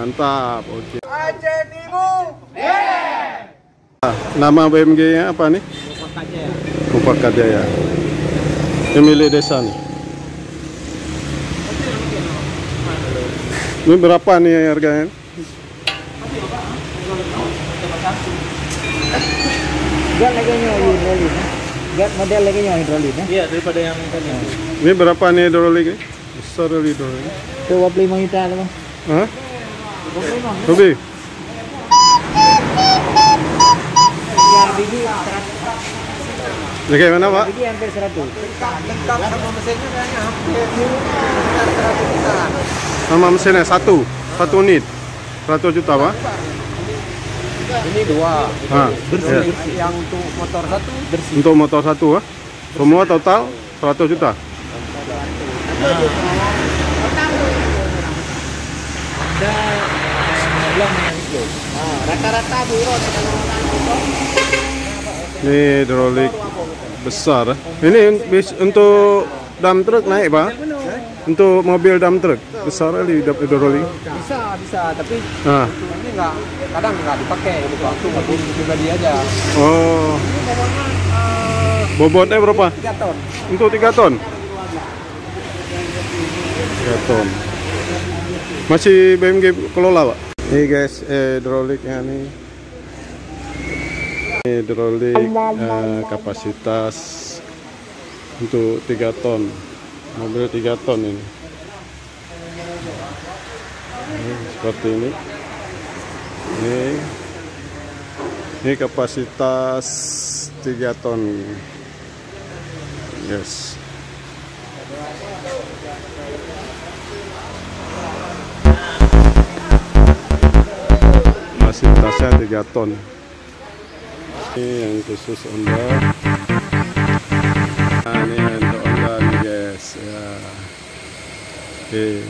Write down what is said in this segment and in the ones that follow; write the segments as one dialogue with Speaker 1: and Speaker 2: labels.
Speaker 1: mantap. Oke. Nama BMG-nya apa nih? Mufakka Jaya. Ini milik desa nih. Ini berapa nih harganya?
Speaker 2: Gat lagi hidrolik. Gat model lagi hidrolik. Iya, daripada yang tadi.
Speaker 1: Ini berapa nih hidrolik? Besar kali hidrolik.
Speaker 2: 25 juta lah, Bang.
Speaker 1: Hah? Lebih?
Speaker 2: Yang biji 100.
Speaker 1: Ini kayak mana, Pak?
Speaker 2: Biji hampir 100.
Speaker 3: Lengkap sama mesinnya kayaknya hampir 100 juta.
Speaker 1: Sama mesinnya satu unit 100 juta, Pak?
Speaker 3: Ini 2.
Speaker 1: Iya.
Speaker 3: Yang untuk motor 1 bersih.
Speaker 1: Untuk motor 1, Pak? Semua total 100 juta.
Speaker 3: Rata-rata buron.
Speaker 1: Ini hidrolik besar. Ini untuk dump truck naik, Pak? Untuk mobil dump truck besar kali hidrolik.
Speaker 3: Bisa, tapi
Speaker 1: Nah.
Speaker 3: ini kadang nggak dipakai untuk langsung mobil pribadi aja.
Speaker 1: Oh. Bobotnya berapa?
Speaker 3: 3 ton.
Speaker 1: Untuk 3 ton. 3 ton. Masih BMG kelola, Pak? Nih guys, hidroliknya nih. Hidrolik kapasitas untuk 3 ton. Mobil 3 ton ini. Seperti ini. Ini kapasitas 3 ton. Yes. Kapasitasnya 3 ton. Ini yang khusus Honda. Nah, ini untuk Honda nih guys ya. Oke.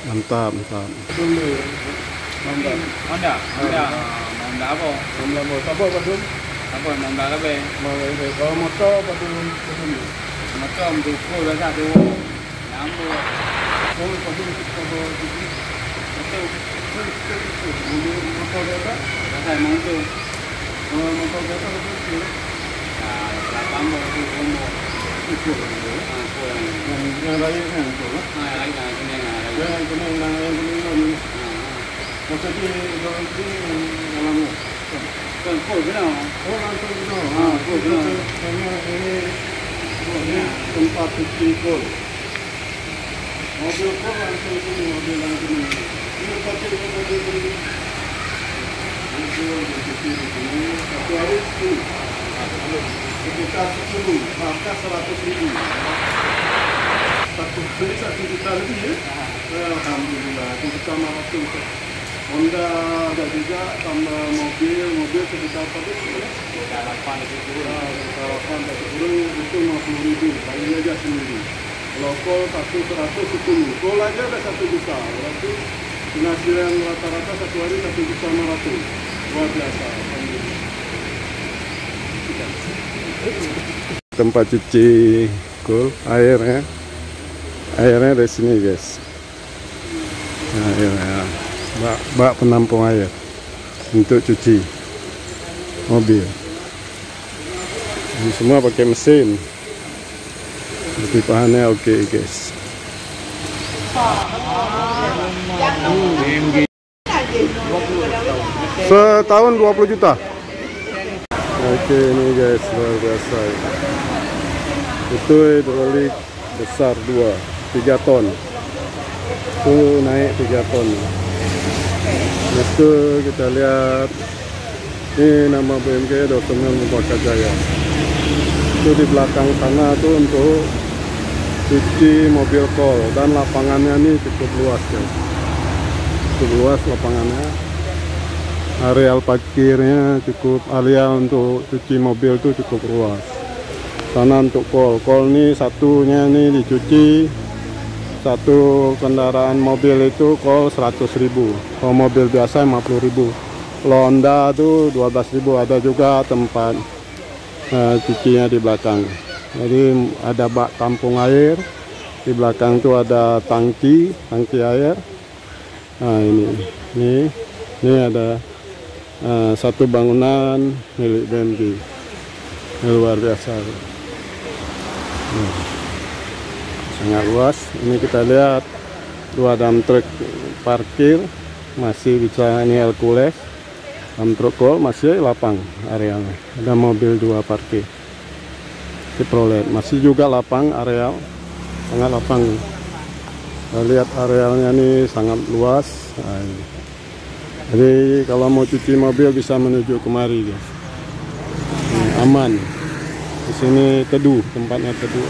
Speaker 1: Mantap.
Speaker 3: Honda apa? Honda motor apa dulu? Apa Honda apa? Kalau motor apa dulu? Motor untuk full biasa tu. Nampu. Full pasti kalau motor apa? Saya mau tu. Motor apa tu? Nah, belakang tu umur. Yang lain kan tu. Yang lain yang maksudnya orang ini dalamnya. Kan full benar. Oh, langsung benar. Full benar. Ini tempat cuci full. Mobil full langsung ini mobil langsung ini. Ini pakai mobil ini. Satu hari 10. Sekitar 10, maka 100.000. Beli 1 juta lebih ya? Alhamdulillah, itu bersama waktu Honda ada juga, tambah mobil sekitar tadi ya? 8 itu 50.000, kali aja sendiri. Kalau call 110, call aja ada 1 juta, berarti penghasilan rata-rata satu hari 1.500.000. Luar biasa, alhamdulillah. Tempat cuci cool, airnya dari sini guys. Nah, airnya bak penampung air untuk cuci mobil. Ini semua pakai mesin. Pipahannya oke guys. Setahun 20 juta. Oke, ini guys, luar biasa. Itu hidrolik besar 3 ton. Itu naik 3 ton. Itu kita lihat. Ini nama BMG Dosemen Mufakka Jaya. Itu di belakang sana tuh untuk cuci mobil kol, dan lapangannya ini cukup luas guys. Cukup luas lapangannya. Areal parkirnya cukup, area untuk cuci mobil itu cukup luas. Sana untuk kol ini satunya ini dicuci, satu kendaraan mobil itu kol 100.000. Kalau mobil biasa 50.000. Kalau Honda itu 12.000. Ada juga tempat cucinya di belakang. Jadi ada bak tampung air, di belakang itu ada tangki air. Nah ini ada satu bangunan milik BMG. Ini luar biasa. Sangat luas. Ini kita lihat 2 dump truck parkir, masih bisa ini Hercules. Dump truck Gol masih lapang arealnya. Ada mobil 2 parkir. Chevrolet masih juga lapang areal, sangat lapang. Kita lihat arealnya ini sangat luas. Nah, jadi kalau mau cuci mobil bisa menuju kemari, guys. Aman. Di sini teduh, tempatnya teduh.